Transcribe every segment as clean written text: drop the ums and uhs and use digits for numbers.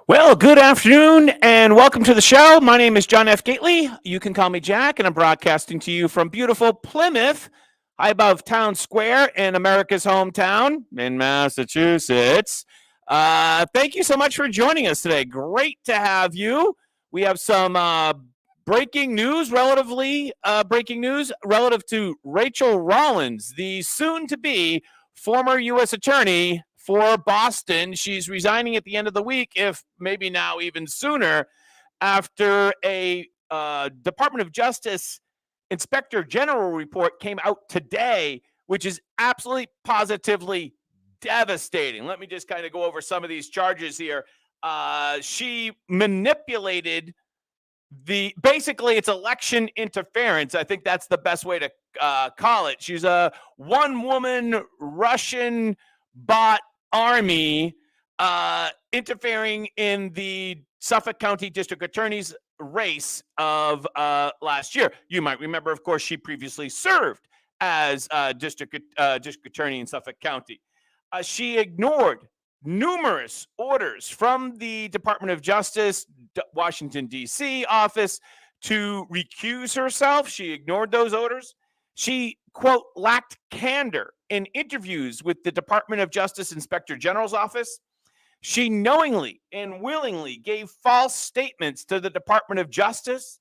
Well, good afternoon and welcome to the show. My name is John F. Gately. You can call me Jack, and I'm broadcasting to you from beautiful Plymouth, high above Town Square in America's hometown in Massachusetts. Thank you so much for joining us today. Great to have you. We have some breaking news, breaking news relative to Rachael Rollins, the soon-to-be former U.S. attorney for Boston. She's resigning at the end of the week, if maybe now even sooner, after a Department of Justice Inspector General report came out today, which is absolutely positively devastating. Let me just kind of go over some of these charges here. She manipulated basically it's election interference. I think that's the best way to call it. She's a one-woman Russian bot army interfering in the Suffolk County District Attorney's race of last year. You might remember, of course, she previously served as district attorney in Suffolk County. She ignored numerous orders from the Department of Justice, Washington, D.C. office to recuse herself. She ignored those orders. She, quote, lacked candor in interviews with the Department of Justice Inspector General's office. She knowingly and willingly gave false statements to the Department of Justice.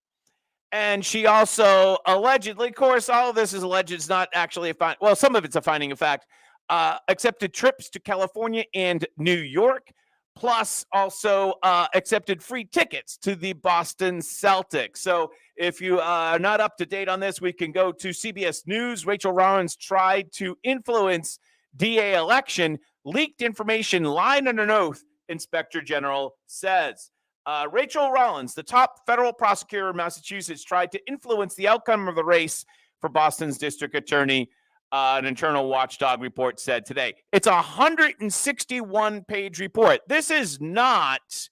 And she also allegedly, of course, all of this is alleged. It's not actually a fine. Well, some of it's a finding of fact. Accepted trips to California and New York, plus also accepted free tickets to the Boston Celtics. So if you are not up to date on this, we can go to CBS News. Rachael Rollins tried to influence DA election, leaked information, lied under oath, Inspector General says. Rachael Rollins, the top federal prosecutor in Massachusetts, tried to influence the outcome of the race for Boston's district attorney. An internal watchdog report said today. It's a 161-page report. This is not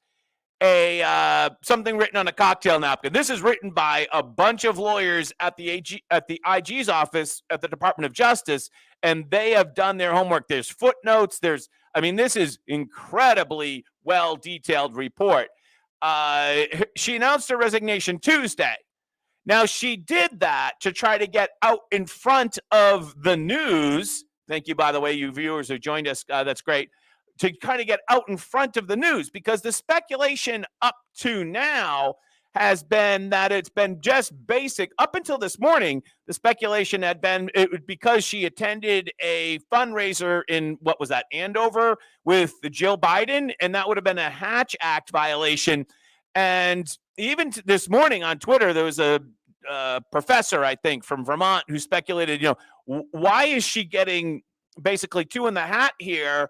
a something written on a cocktail napkin. This is written by a bunch of lawyers at the IG's office at the Department of Justice, and they have done their homework. There's footnotes. This is incredibly well-detailed report. She announced her resignation Tuesday. Now, she did that to try to get out in front of the news. Thank you, by the way, you viewers who joined us. That's great. To kind of get out in front of the news, because the speculation up to now has been that it's been just basic. Up until this morning, the speculation had been because she attended a fundraiser in, what was that, Andover with Jill Biden, and that would have been a Hatch Act violation. And even this morning on Twitter, there was a professor, I think, from Vermont who speculated, why is she getting basically two in the hat here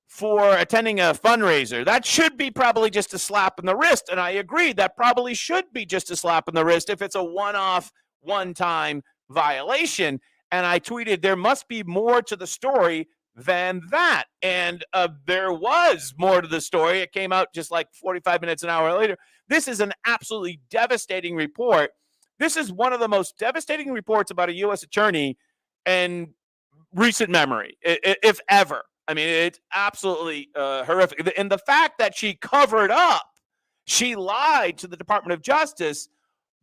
for attending a fundraiser? That should be probably just a slap in the wrist. And I agree, that probably should be just a slap in the wrist if it's a one-off, one-time violation. And I tweeted, there must be more to the story than that. And there was more to the story. It came out just like 45 minutes, an hour later. This is an absolutely devastating report. This is one of the most devastating reports about a U.S. attorney in recent memory, if ever. I mean, it's absolutely horrific. And the fact that she covered up, she lied to the Department of Justice,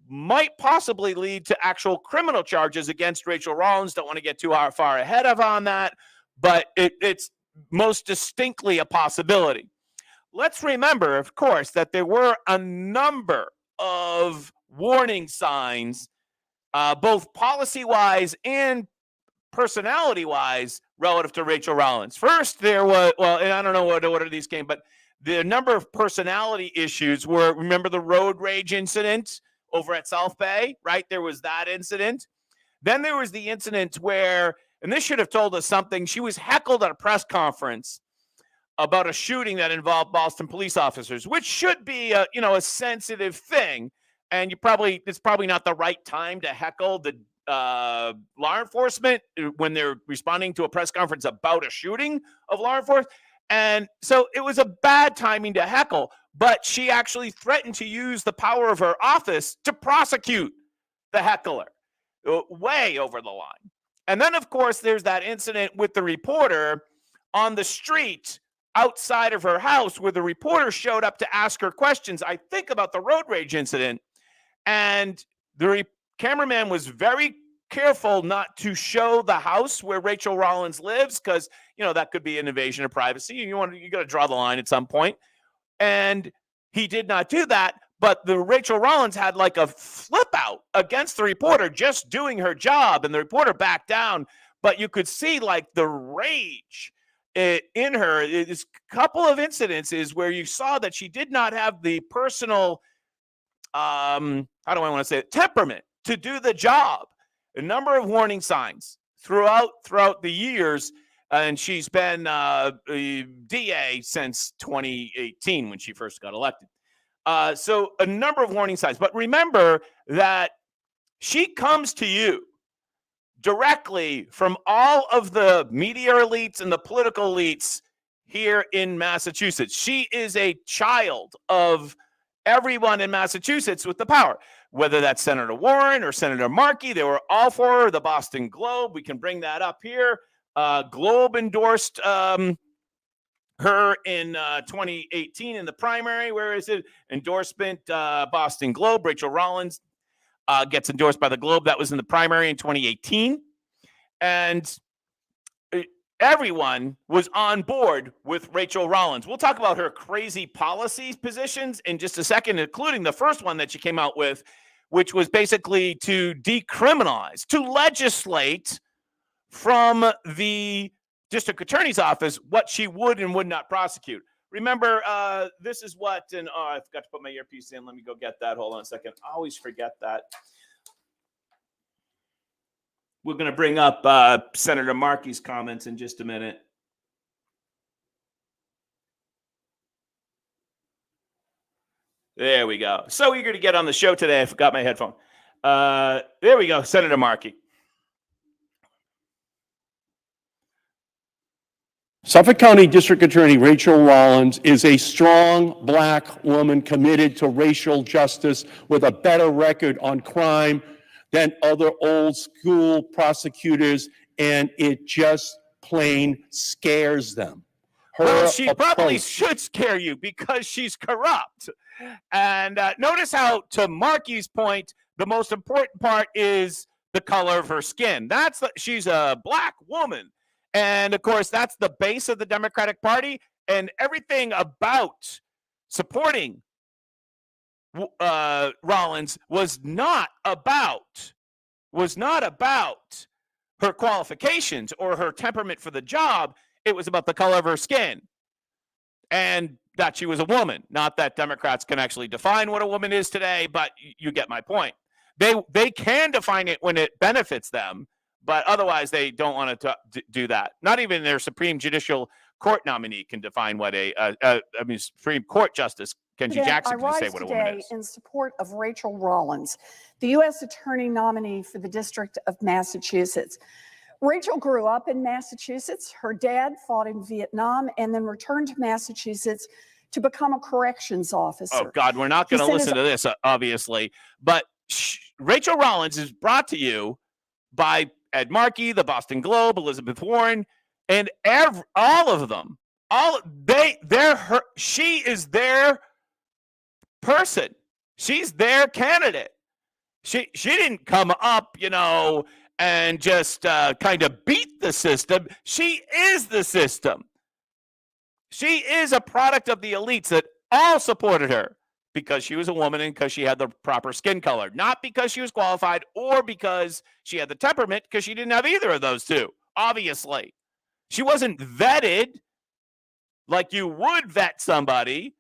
might possibly lead to actual criminal charges against Rachael Rollins. Don't want to get too far ahead of on that, but it's most distinctly a possibility. Let's remember, of course, that there were a number of warning signs, both policy-wise and personality-wise, relative to Rachael Rollins. First, there was, and I don't know what order these came, but the number of personality issues were, remember the road rage incident over at South Bay, right? There was that incident. Then there was the incident where, and this should have told us something, she was heckled at a press conference about a shooting that involved Boston police officers, which should be a sensitive thing. And it's probably not the right time to heckle the law enforcement when they're responding to a press conference about a shooting of law enforcement. And so it was a bad timing to heckle, but she actually threatened to use the power of her office to prosecute the heckler, way over the line. And then, of course, there's that incident with the reporter on the street outside of her house where the reporter showed up to ask her questions, I think about the road rage incident. And the cameraman was very careful not to show the house where Rachael Rollins lives because, that could be an invasion of privacy. You got to draw the line at some point. And he did not do that. But the Rachael Rollins had like a flip out against the reporter just doing her job, and the reporter backed down. But you could see like the rage in her. There's a couple of incidences where you saw that she did not have the personal, how do I want to say it, temperament to do the job. A number of warning signs throughout the years, and she's been a DA since 2018 when she first got elected. So a number of warning signs. But remember that she comes to you directly from all of the media elites and the political elites here in Massachusetts. She is a child of everyone in Massachusetts with the power, whether that's Senator Warren or Senator Markey. They were all for her. The Boston Globe, we can bring that up here. Globe endorsed her in 2018 in the primary. Where is it? Endorsement, Boston Globe. Rachael Rollins gets endorsed by the Globe. That was in the primary in 2018. And everyone was on board with Rachael Rollins. We'll talk about her crazy policy positions in just a second, including the first one that she came out with, which was basically to decriminalize, to legislate from the district attorney's office what she would and would not prosecute. Remember, this is what, and I forgot to put my earpiece in. Let me go get that. Hold on a second. I always forget that. We're going to bring up Senator Markey's comments in just a minute. There we go. So eager to get on the show today. I forgot my headphone. There we go. Senator Markey. Suffolk County District Attorney Rachael Rollins is a strong Black woman committed to racial justice with a better record on crime than other old school prosecutors, and it just plain scares them. Well, she probably should scare you because she's corrupt. And notice how, to Markey's point, the most important part is the color of her skin. She's a Black woman. And, of course, that's the base of the Democratic Party. And everything about supporting Rollins was not about her qualifications or her temperament for the job. It was about the color of her skin and that she was a woman. Not that Democrats can actually define what a woman is today, but you get my point. They can define it when it benefits them, but otherwise they don't want to do that. Not even their Supreme Judicial Court nominee can define what Supreme Court Justice Kenji Jackson can say what a woman is. In support of Rachael Rollins, the U.S. Attorney nominee for the District of Massachusetts. Rachael grew up in Massachusetts. Her dad fought in Vietnam and then returned to Massachusetts to become a corrections officer. Oh, God, we're not going to listen to this, obviously. But Rachael Rollins is brought to you by Ed Markey, the Boston Globe, Elizabeth Warren, and all of them. She is their person. She's their candidate. She didn't come up, and just kind of beat the system. She is the system. She is a product of the elites that all supported her because she was a woman and because she had the proper skin color, not because she was qualified or because she had the temperament, because she didn't have either of those two, obviously. She wasn't vetted like you would vet somebody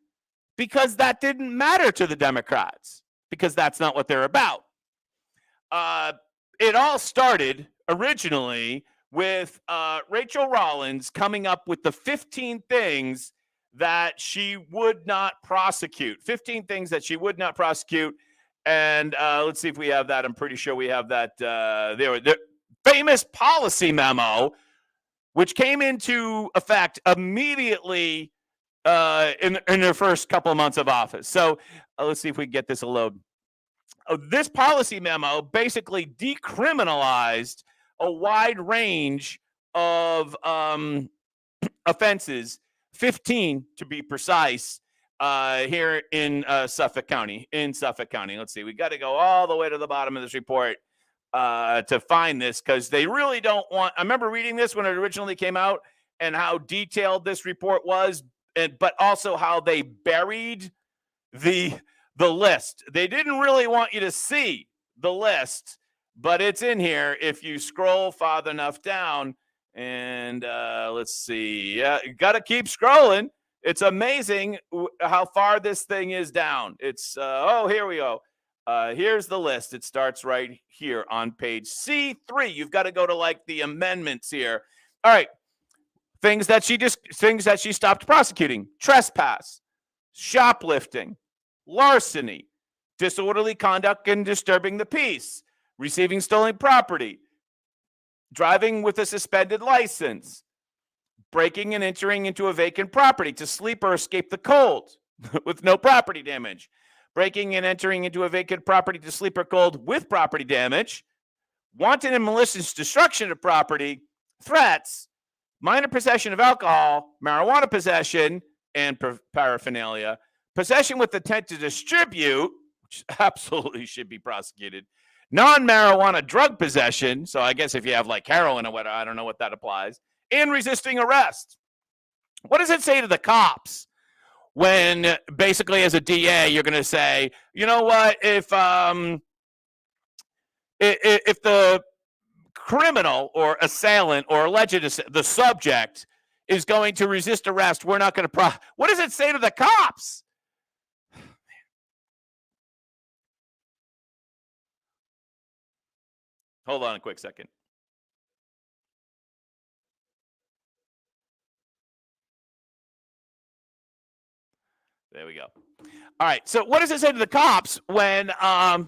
because that didn't matter to the Democrats, because that's not what they're about. It all started originally with Rachael Rollins coming up with the 15 things that she would not prosecute. 15 things that she would not prosecute. And let's see if we have that. I'm pretty sure we have that. The famous policy memo, which came into effect immediately in her first couple of months of office. So let's see if we can get this a load. This policy memo basically decriminalized a wide range of offenses 15 to be precise, here in Suffolk County. Let's see. We got to go all the way to the bottom of this report to find this, because they really don't want. I remember reading this when it originally came out and how detailed this report was, but also how they buried the list. They didn't really want you to see the list, but it's in here if you scroll far enough down. And let's see. Yeah, you got to keep scrolling. It's amazing how far this thing is down. It's here we go. Here's the list. It starts right here on page C3. You've got to go to like the amendments here. All right. Things that she stopped prosecuting: trespass, shoplifting, larceny, disorderly conduct and disturbing the peace, receiving stolen property, driving with a suspended license, breaking and entering into a vacant property to sleep or escape the cold with no property damage, breaking and entering into a vacant property to sleep or cold with property damage, wanton and malicious destruction of property, threats, minor possession of alcohol, marijuana possession, and paraphernalia, possession with intent to distribute, which absolutely should be prosecuted, non-marijuana drug possession, so I guess if you have like heroin or whatever, I don't know what that applies, and resisting arrest. What does it say to the cops when basically as a DA you're going to say, you know what, if the criminal or assailant or alleged the subject is going to resist arrest, we're not going to what does it say to the cops? Hold on a quick second. There we go. All right. So what does it say to the cops when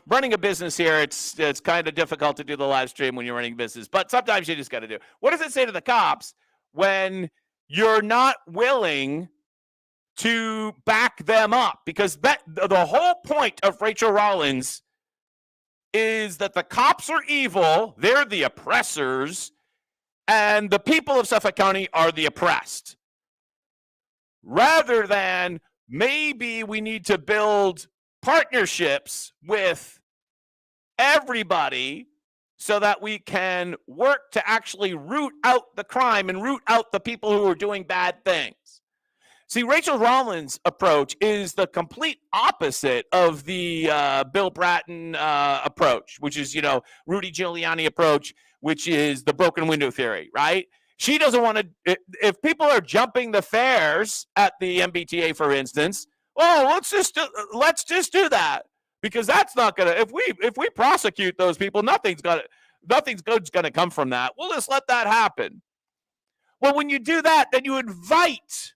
running a business here? It's kind of difficult to do the live stream when you're running a business, but sometimes you just got to do. What does it say to the cops when you're not willing to back them up? Because the whole point of Rachael Rollins is that the cops are evil, they're the oppressors, and the people of Suffolk County are the oppressed. Rather than maybe we need to build partnerships with everybody so that we can work to actually root out the crime and root out the people who are doing bad things. See, Rachael Rollins' approach is the complete opposite of the Bill Bratton approach, which is, Rudy Giuliani approach, which is the broken window theory, right? She doesn't want to, if people are jumping the fares at the MBTA, for instance, let's just do that, because that's not going to, if we prosecute those people, nothing's good's going to come from that. We'll just let that happen. Well, when you do that, then you invite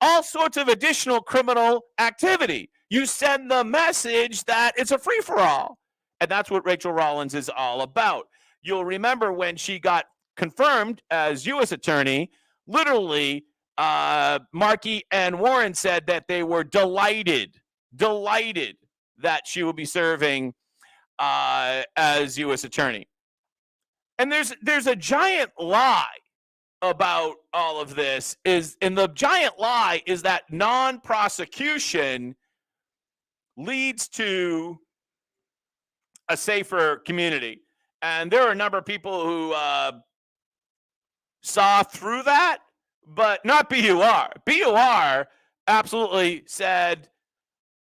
all sorts of additional criminal activity. You send the message that it's a free-for-all. And that's what Rachael Rollins is all about. You'll remember when she got confirmed as U.S. attorney, literally, Markey and Warren said that they were delighted that she will be serving as U.S. attorney. And there's a giant lie about all of this, and the giant lie is that non-prosecution leads to a safer community. And there are a number of people who saw through that, but not BUR. BUR absolutely said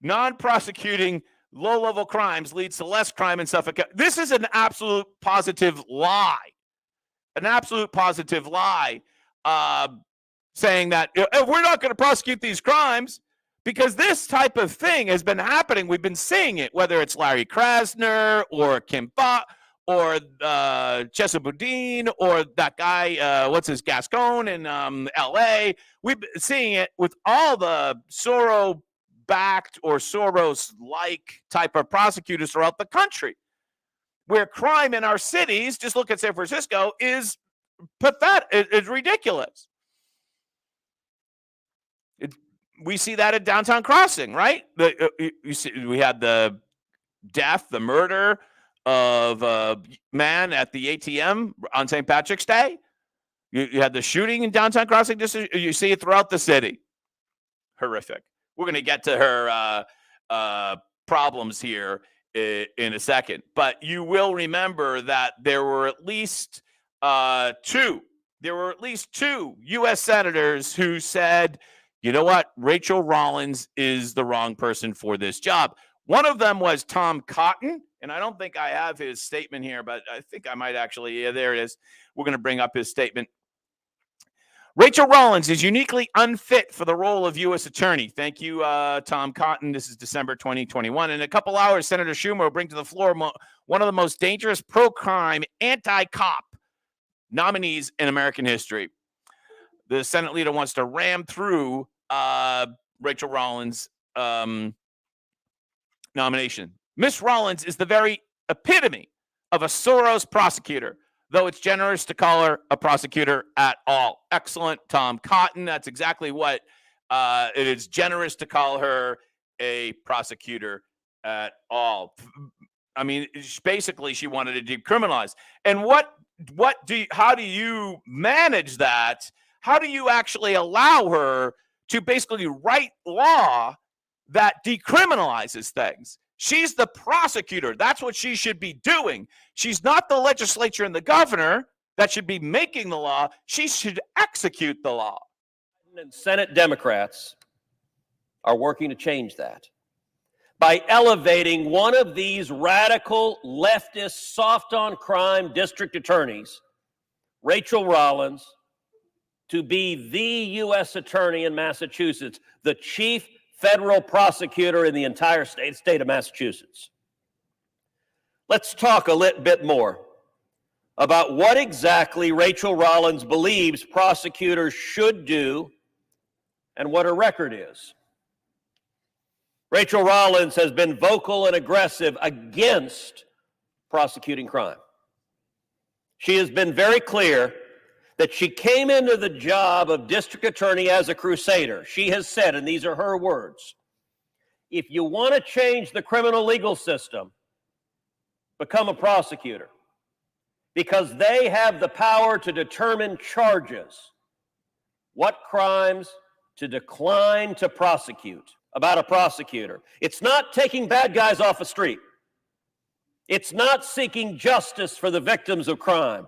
non-prosecuting low-level crimes leads to less crime in Suffolk. This is an absolute positive lie. An absolute positive lie, saying that we're not going to prosecute these crimes because this type of thing has been happening. We've been seeing it, whether it's Larry Krasner or Kim Bott or Chesa Boudin or that guy, Gascon in L.A. We've been seeing it with all the Soros-backed or Soros-like type of prosecutors throughout the country, where crime in our cities, just look at San Francisco, is pathetic. It's ridiculous. We see that at Downtown Crossing, right? We had the death, the murder of a man at the ATM on St. Patrick's Day. You had the shooting in downtown Crossing District. You see it throughout the city. Horrific. We're going to get to her problems here in a second. But you will remember that there were at least two U.S. senators who said, you know what, Rachael Rollins is the wrong person for this job. One of them was Tom Cotton, and I don't think I have his statement here, but I think I might actually. Yeah, there it is. We're going to bring up his statement. Rachael Rollins is uniquely unfit for the role of U.S. Attorney. Thank you, Tom Cotton. This is December 2021. In a couple hours, Senator Schumer will bring to the floor one of the most dangerous pro-crime, anti-cop nominees in American history. The Senate leader wants to ram through Rachael Rollins' nomination. Miss Rollins is the very epitome of a Soros prosecutor, though it's generous to call her a prosecutor at all. Excellent, Tom Cotton. That's exactly what it is, generous to call her a prosecutor at all. I mean, basically, she wanted to decriminalize. And how do you manage that? How do you actually allow her to basically write law that decriminalizes things? She's the prosecutor. That's what she should be doing. She's not the legislature and the governor that should be making the law. She should execute the law. And Senate Democrats are working to change that by elevating one of these radical leftist soft-on-crime district attorneys, Rachael Rollins, to be the U.S. attorney in Massachusetts, the chief federal prosecutor in the entire state of Massachusetts. Let's talk a little bit more about what exactly Rachael Rollins believes prosecutors should do and what her record is. Rachael Rollins has been vocal and aggressive against prosecuting crime. She has been very clear that she came into the job of district attorney as a crusader. She has said, and these are her words, if you want to change the criminal legal system, become a prosecutor, because they have the power to determine charges, what crimes to decline to prosecute. About a prosecutor, it's not taking bad guys off the street. It's not seeking justice for the victims of crime.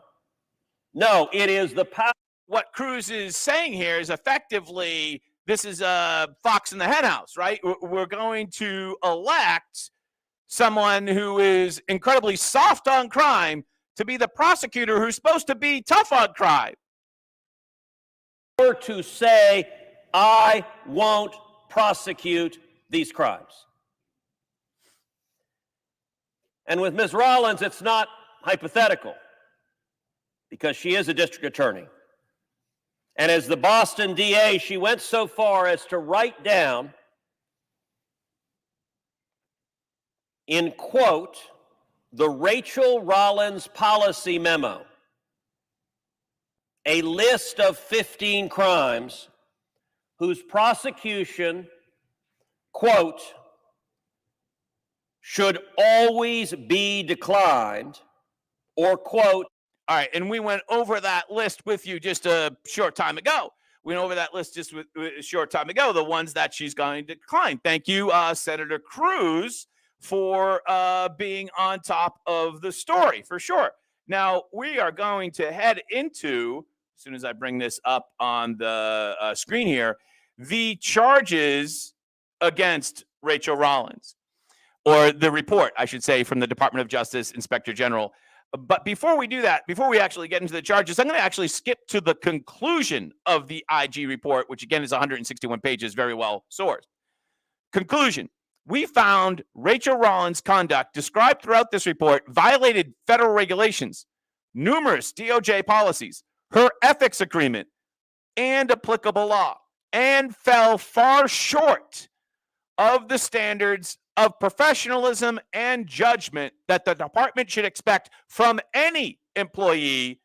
No, it is the power. What Cruz is saying here is effectively, this is a fox in the henhouse, right? We're going to elect someone who is incredibly soft on crime to be the prosecutor who's supposed to be tough on crime. Or to say, I won't prosecute these crimes. And with Ms. Rollins, it's not hypothetical, because she is a district attorney. And as the Boston DA, she went so far as to write down, in quote, the Rachael Rollins policy memo, a list of 15 crimes whose prosecution, quote, should always be declined, or quote. All right, and we went over that list with you just a short time ago. We went over that list just a short time ago, the ones that she's going to decline. Thank you, Senator Cruz, for being on top of the story, for sure. Now, we are going to head into, as soon as I bring this up on the screen here, the charges against Rachael Rollins, or the report, I should say, from the Department of Justice Inspector General. But before we do that, before we actually get into the charges, I'm going to actually skip to the conclusion of the IG report, which again is 161 pages, very well sourced. Conclusion: we found Rachael Rollins' conduct described throughout this report violated federal regulations, numerous DOJ policies, her ethics agreement, and applicable law, and fell far short of the standards of professionalism and judgment that the department should expect from any employee,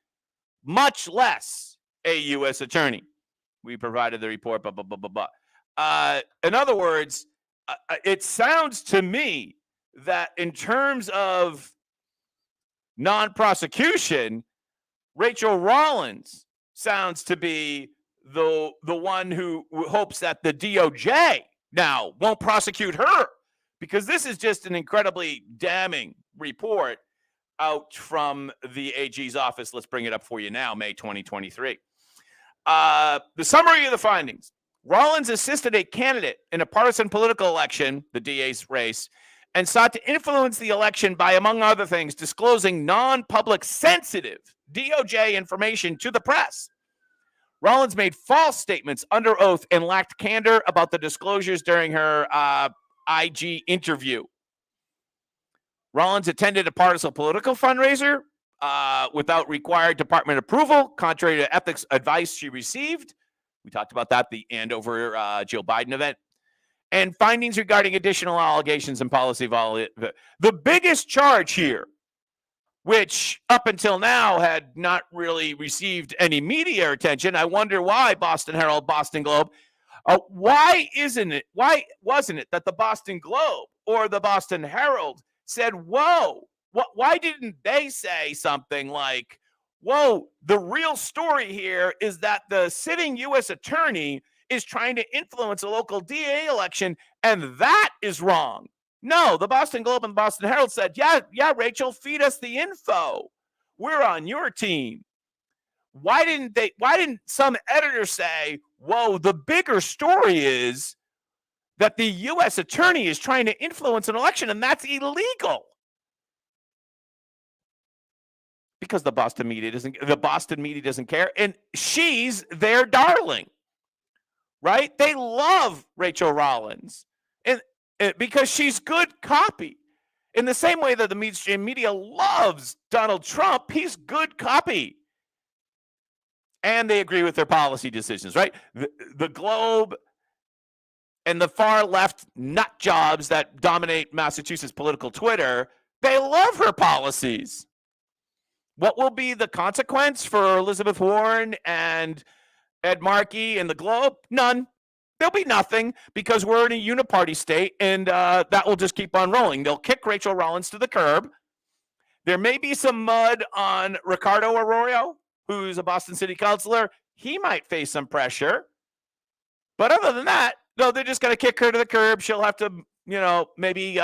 much less a U.S. attorney. We provided the report, blah, blah, blah, blah, blah. In other words, it sounds to me that in terms of non-prosecution, Rachael Rollins sounds to be the one who hopes that the DOJ now won't prosecute her, because this is just an incredibly damning report out from the AG's office. Let's bring it up for you now, May 2023. The summary of the findings. Rollins assisted a candidate in a partisan political election, the DA's race, and sought to influence the election by, among other things, disclosing non-public sensitive DOJ information to the press. Rollins made false statements under oath and lacked candor about the disclosures during her IG interview. Rollins attended a partisan political fundraiser without required department approval, contrary to ethics advice she received. We talked about that, the Andover Joe Biden event. And findings regarding additional allegations and policy violations. The biggest charge here, which up until now had not really received any media attention. I wonder why, Boston Herald, Boston Globe. Why wasn't it that the Boston Globe or the Boston Herald said, whoa, why didn't they say something like, whoa, the real story here is that the sitting U.S. attorney is trying to influence a local DA election, and that is wrong. No, the Boston Globe and the Boston Herald said, yeah, Rachel, feed us the info. We're on your team. Why didn't some editor say, whoa, the bigger story is that the U.S. attorney is trying to influence an election, and that's illegal? Because the Boston media doesn't care, and she's their darling, right? They love Rachael Rollins, and because she's good copy. In the same way that the mainstream media loves Donald Trump, he's good copy. And they agree with their policy decisions, right? The Globe and the far left nut jobs that dominate Massachusetts political Twitter, they love her policies. What will be the consequence for Elizabeth Warren and Ed Markey and the Globe? None. There'll be nothing, because we're in a uniparty state, and that will just keep on rolling. They'll kick Rachael Rollins to the curb. There may be some mud on Ricardo Arroyo, who's a Boston City councilor. He might face some pressure. But other than that, no, they're just going to kick her to the curb. She'll have to, maybe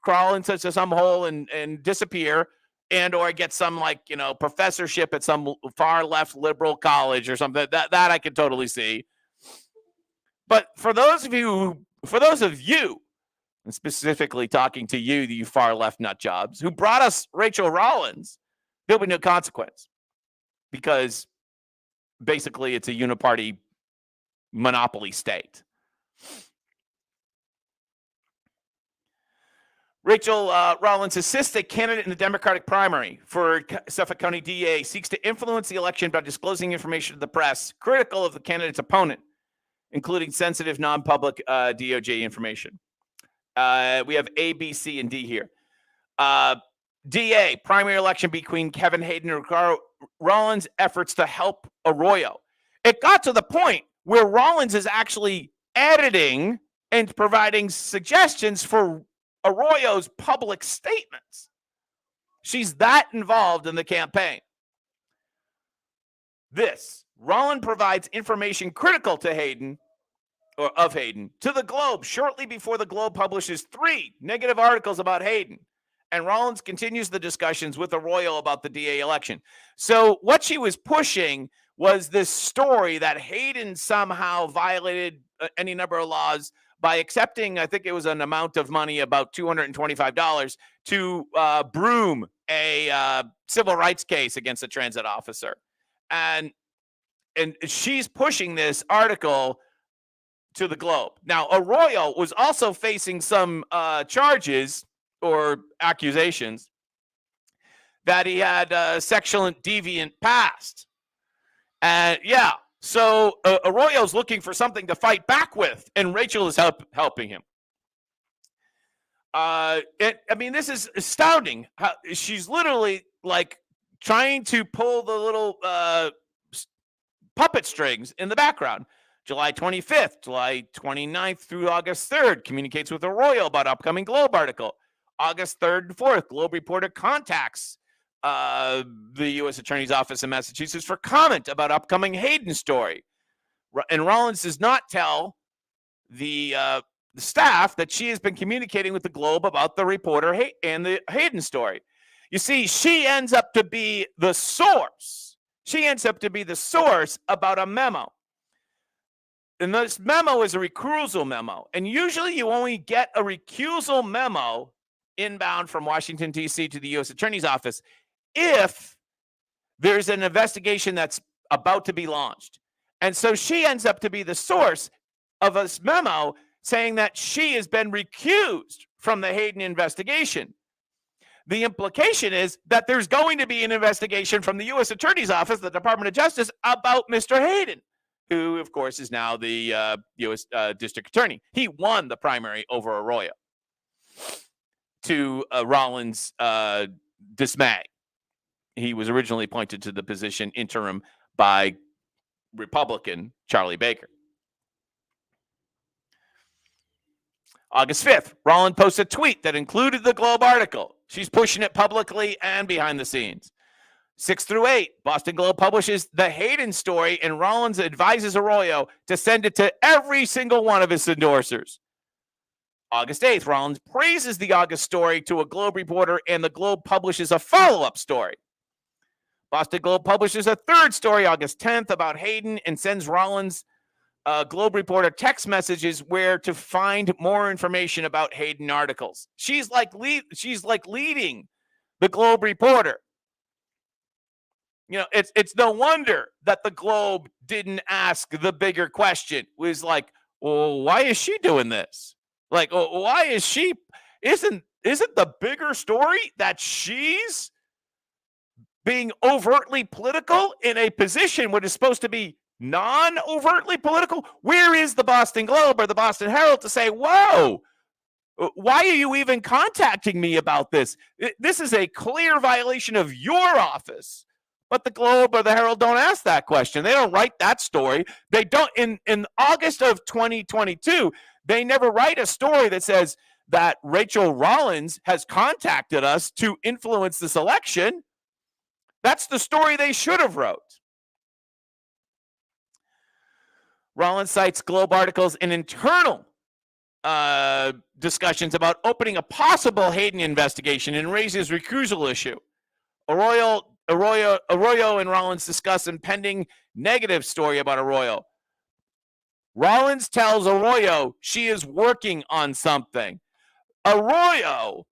crawl into some hole and disappear, and or get some professorship at some far left liberal college or something. That I could totally see. But for those of you, and specifically talking to you far left nut jobs, who brought us Rachael Rollins, there'll be no consequence, because basically it's a uniparty monopoly state. Rachael Rollins assists a candidate in the Democratic primary for Suffolk County DA, seeks to influence the election by disclosing information to the press critical of the candidate's opponent, including sensitive, non-public DOJ information. We have A, B, C, and D here. DA, primary election between Kevin Hayden and Rachael Rollins, efforts to help Arroyo. It got to the point where Rollins is actually editing and providing suggestions for Arroyo's public statements. She's that involved in the campaign. Rollins provides information critical to Hayden, to the Globe shortly before the Globe publishes 3 negative articles about Hayden. And Rollins continues the discussions with Arroyo about the DA election. So what she was pushing was this story that Hayden somehow violated any number of laws by accepting, I think it was an amount of money, about $225, to broom a civil rights case against a transit officer. And she's pushing this article to the Globe. Now, Arroyo was also facing some charges or accusations that he had a sexual deviant past. And so Arroyo's looking for something to fight back with, and Rachael is helping him. This is astounding. She's literally trying to pull the little puppet strings in the background. July 25th, July 29th through August 3rd, communicates with Arroyo about upcoming Globe article. August 3rd and 4th, Globe reporter contacts the U.S. Attorney's Office in Massachusetts for comment about upcoming Hayden story. And Rollins does not tell the staff that she has been communicating with the Globe about the reporter and the Hayden story. You see, she ends up to be the source. She ends up to be the source about a memo. And this memo is a recusal memo. And usually you only get a recusal memo inbound from Washington, D.C. to the U.S. Attorney's Office if there's an investigation that's about to be launched. And so she ends up to be the source of a memo saying that she has been recused from the Hayden investigation. The implication is that there's going to be an investigation from the U.S. Attorney's Office, the Department of Justice, about Mr. Hayden, who, of course, is now the U.S. District Attorney. He won the primary over Arroyo, to Rollins' dismay. He was originally appointed to the position interim by Republican Charlie Baker. August 5th, Rollins posts a tweet that included the Globe article. She's pushing it publicly and behind the scenes. 6 through 8, Boston Globe publishes the Hayden story, and Rollins advises Arroyo to send it to every single one of his endorsers. August 8th, Rollins praises the August story to a Globe reporter, and the Globe publishes a follow-up story. Boston Globe publishes a third story August 10th about Hayden and sends Rollins Globe reporter text messages where to find more information about Hayden articles. She's like leading the Globe reporter. You know, it's no wonder that the Globe didn't ask the bigger question. It was like, well, why is she doing this? Like, why is she? Isn't the bigger story that she's being overtly political in a position what is supposed to be non-overtly political? Where is the Boston Globe or the Boston Herald to say, whoa, why are you even contacting me about this? This is a clear violation of your office. But the Globe or the Herald don't ask that question. They don't write that story. They don't. In August of 2022, they never write a story that says that Rachael Rollins has contacted us to influence this election. That's the story they should have wrote. Rollins cites Globe articles and internal discussions about opening a possible Hayden investigation and raises recusal issue. Arroyo and Rollins discuss impending negative story about Arroyo. Rollins tells Arroyo she is working on something. Arroyo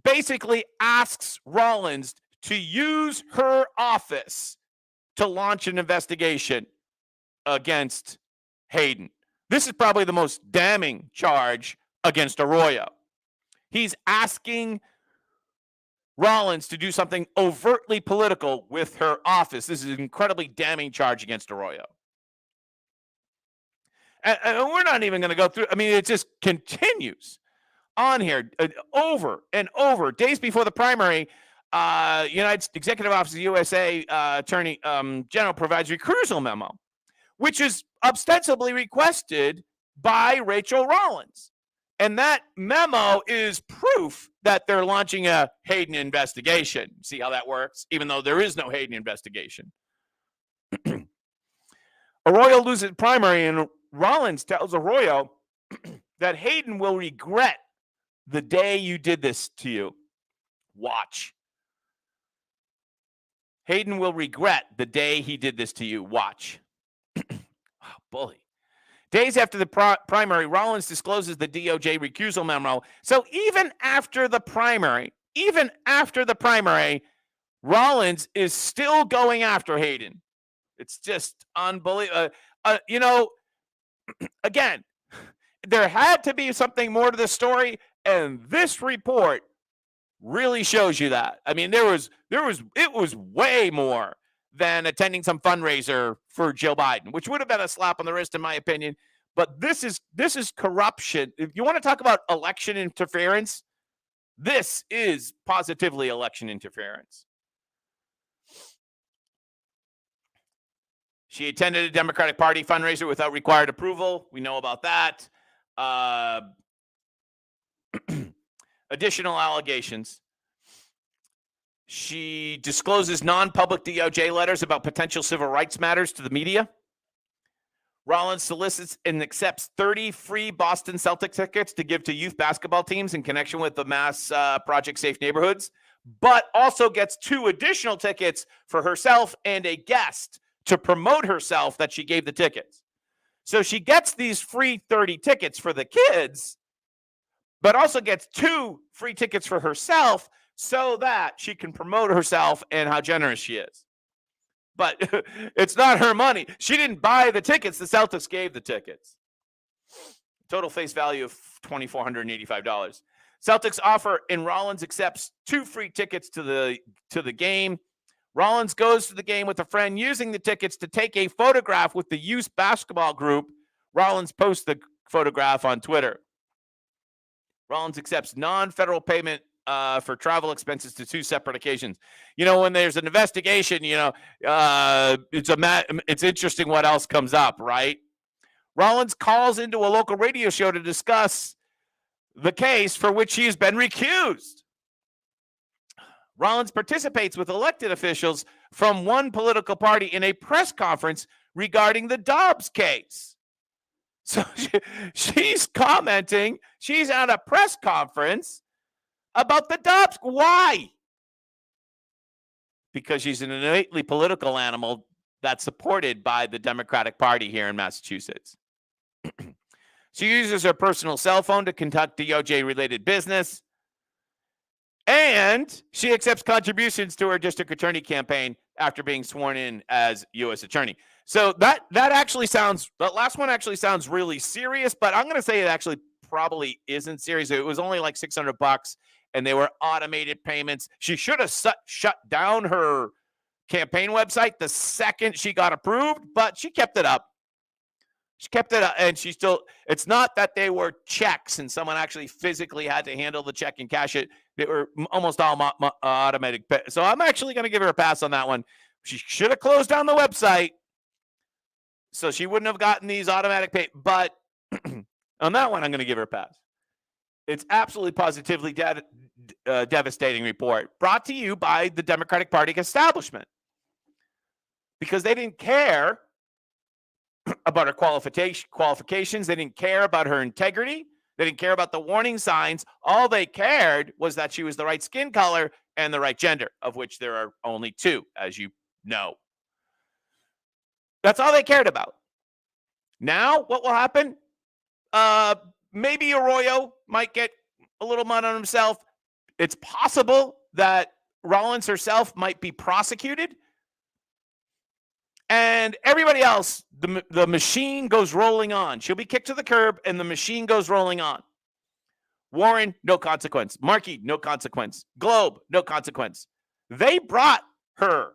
basically asks Rollins to use her office to launch an investigation against Hayden. This is probably the most damning charge against Arroyo. He's asking Rollins to do something overtly political with her office. This is an incredibly damning charge against Arroyo. And we're not even going to go through. I mean, it just continues on here over and over. Days before the primary, United Executive Office of the USA Attorney General provides recusal memo, which is ostensibly requested by Rachael Rollins. And that memo is proof that they're launching a Hayden investigation. See how that works? Even though there is no Hayden investigation. Arroyo loses primary, and Rollins tells Arroyo that Hayden will regret the day you did this to you. Watch. Hayden will regret the day he did this to you. Watch. Oh, bully. Days after the primary, Rollins discloses the DOJ recusal memo. So even after the primary, Rollins is still going after Hayden. It's just unbelievable. Again, there had to be something more to the story, and this report really shows you that. I mean, it was way more than attending some fundraiser for Joe Biden, which would have been a slap on the wrist, in my opinion. But this is corruption. If you want to talk about election interference, this is positively election interference. She attended a Democratic Party fundraiser without required approval. We know about that. Additional allegations. She discloses non-public DOJ letters about potential civil rights matters to the media. Rollins solicits and accepts 30 free Boston Celtics tickets to give to youth basketball teams in connection with the Mass Project Safe Neighborhoods, but also gets 2 additional tickets for herself and a guest to promote herself that she gave the tickets. So she gets these free 30 tickets for the kids, but also gets 2 free tickets for herself so that she can promote herself and how generous she is. But it's not her money. She didn't buy the tickets. The Celtics gave the tickets. Total face value of $2,485. Celtics offer, and Rollins accepts 2 free tickets to the game. Rollins goes to the game with a friend using the tickets to take a photograph with the youth basketball group. Rollins posts the photograph on Twitter. Rollins accepts non-federal payment for travel expenses to 2 separate occasions. When there's an investigation, it's interesting what else comes up, right? Rollins calls into a local radio show to discuss the case for which he has been recused. Rollins participates with elected officials from one political party in a press conference regarding the Dobbs case. So she's commenting. She's at a press conference about the Dobbs. Why? Because she's an innately political animal that's supported by the Democratic Party here in Massachusetts. She uses her personal cell phone to conduct DOJ-related business. And she accepts contributions to her district attorney campaign after being sworn in as U.S. attorney. So that last one actually sounds really serious, but I'm going to say it actually probably isn't serious. It was only like $600, and they were automated payments. She should have shut down her campaign website the second she got approved, but she kept it up. She kept it up, and it's not that they were checks and someone actually physically had to handle the check and cash it. They were almost all automatic. So I'm actually going to give her a pass on that one. She should have closed down the website so she wouldn't have gotten these automatic pay. But on that one, I'm going to give her a pass. It's absolutely positively devastating report brought to you by the Democratic Party establishment because they didn't care about her qualifications. They didn't care about her integrity. They didn't care about the warning signs. All they cared was that she was the right skin color and the right gender, of which there are only 2, as you know. That's all they cared about. Now, what will happen? Maybe Arroyo might get a little mud on himself. It's possible that Rollins herself might be prosecuted. And everybody else, the machine goes rolling on. She'll be kicked to the curb, and the machine goes rolling on. Warren, no consequence. Markey, no consequence. Globe, no consequence. They brought her,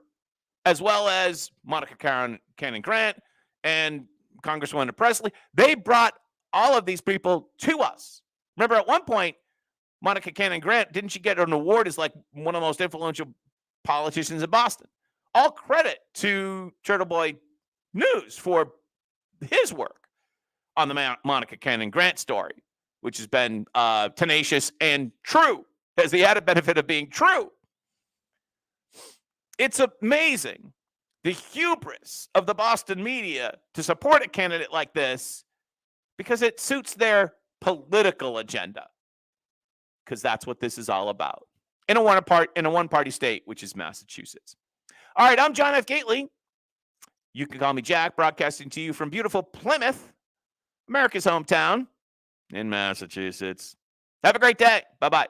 as well as Monica Cannon Grant and Congresswoman Presley. They brought all of these people to us. Remember, at one point, Monica Cannon Grant, didn't she get an award as like one of the most influential politicians in Boston? All credit to Turtle Boy News for his work on the Monica Cannon Grant story, which has been tenacious and true, has the added benefit of being true. It's amazing the hubris of the Boston media to support a candidate like this because it suits their political agenda, because that's what this is all about in a one-party state, which is Massachusetts. All right, I'm John F. Gately. You can call me Jack, broadcasting to you from beautiful Plymouth, America's hometown in Massachusetts. Have a great day. Bye-bye.